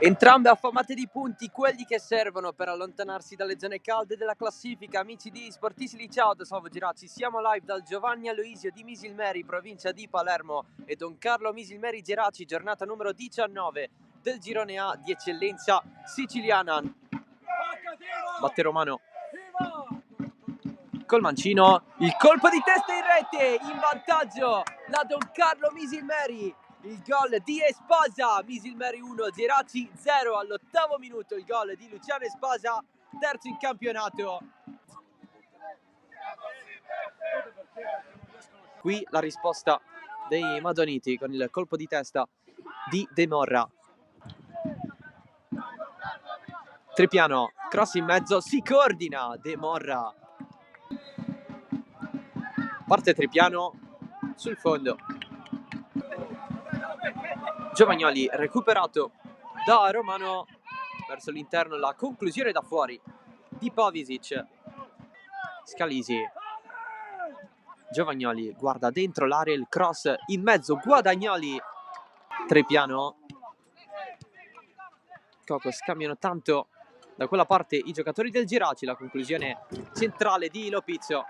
Entrambe affamate di punti, quelli che servono per allontanarsi dalle zone calde della classifica. Amici di Sportissimi, ciao da Salvo Giracci, siamo live dal Giovanni Aloisio di Misilmeri, provincia di Palermo, e Don Carlo Misilmeri Geraci, giornata numero 19 del girone A di eccellenza siciliana. Batte Romano col mancino, il colpo di testa in rete, in vantaggio la Don Carlo Misilmeri. Il gol di Espasa, Misilmeri 1, Geraci 0 all'8° minuto, il gol di Luciano Espasa, terzo in campionato. Qui la risposta dei Madoniti con il colpo di testa di De Morra. Tripiano, cross in mezzo, si coordina De Morra. Parte Tripiano sul fondo. Giovagnoli recuperato da Romano verso l'interno, la conclusione da fuori di Pavisic. Scalisi, Giovagnoli guarda dentro l'area, il cross in mezzo, Guadagnoli. Tripiano, Coco, scambiano tanto da quella parte i giocatori del Geraci, la conclusione centrale di Lopizzo.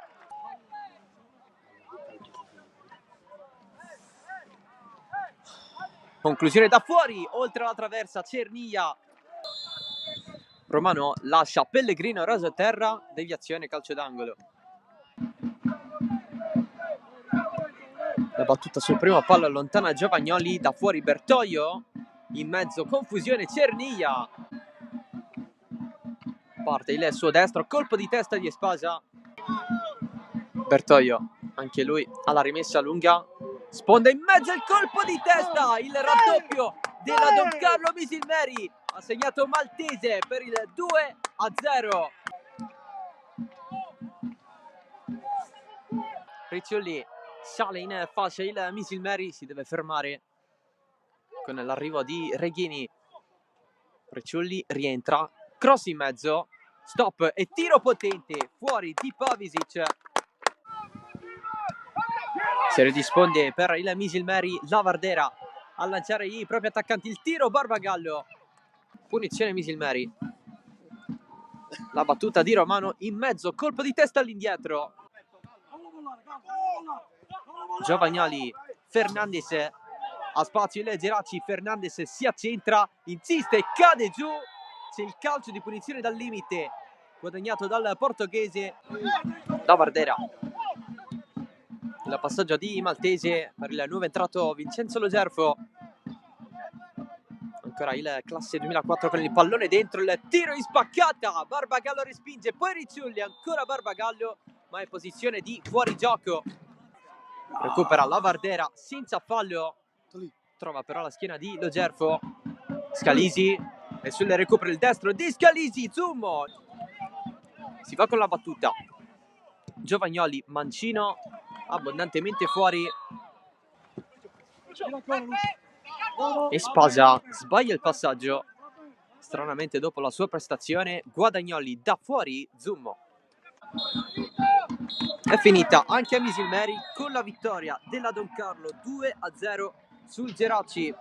Conclusione da fuori, oltre la traversa, Cernia. Romano lascia Pellegrino raso a terra, deviazione, calcio d'angolo. La battuta sul primo palo allontana Giovagnoli, da fuori Bertoio, in mezzo confusione Cernia. Parte il suo destro, colpo di testa di Espasa. Bertoio, anche lui alla rimessa lunga, sponda in mezzo, il colpo di testa, il raddoppio della Don Carlo Misilmeri, ha segnato Maltese per il 2-0. Ricciolli sale in fascia, il Misilmeri si deve fermare con l'arrivo di Reghini. Ricciolli rientra, cross in mezzo, stop e tiro potente fuori di Pavisic. Si ridisponde per il Misilmeri Lavardera a lanciare i propri attaccanti, il tiro Barbagallo, punizione Misilmeri. La battuta di Romano in mezzo, colpo di testa all'indietro. Giovagnoli, Fernandez, a spazio il Geraci, Fernandez si accentra, insiste e cade giù. C'è il calcio di punizione dal limite guadagnato dal portoghese Lavardera. Il passaggio di Maltese per il nuovo entrato Vincenzo Lo Gerfo. Ancora il classe 2004 con il pallone dentro, il tiro in spaccata, Barbagallo respinge, poi Ricciolli, ancora Barbagallo, ma è posizione di fuorigioco. Recupera Lavardera senza fallo, trova però la schiena di Lo Gerfo. Scalisi, e sul recupero il destro di Scalisi, Zummo. Si va con la battuta. Giovagnoli, mancino, abbondantemente fuori. Espasa sbaglia il passaggio. Stranamente dopo la sua prestazione, Guadagnoli da fuori, Zummo. È finita anche a Misilmeri con la vittoria della Don Carlo 2-0 sul Geraci.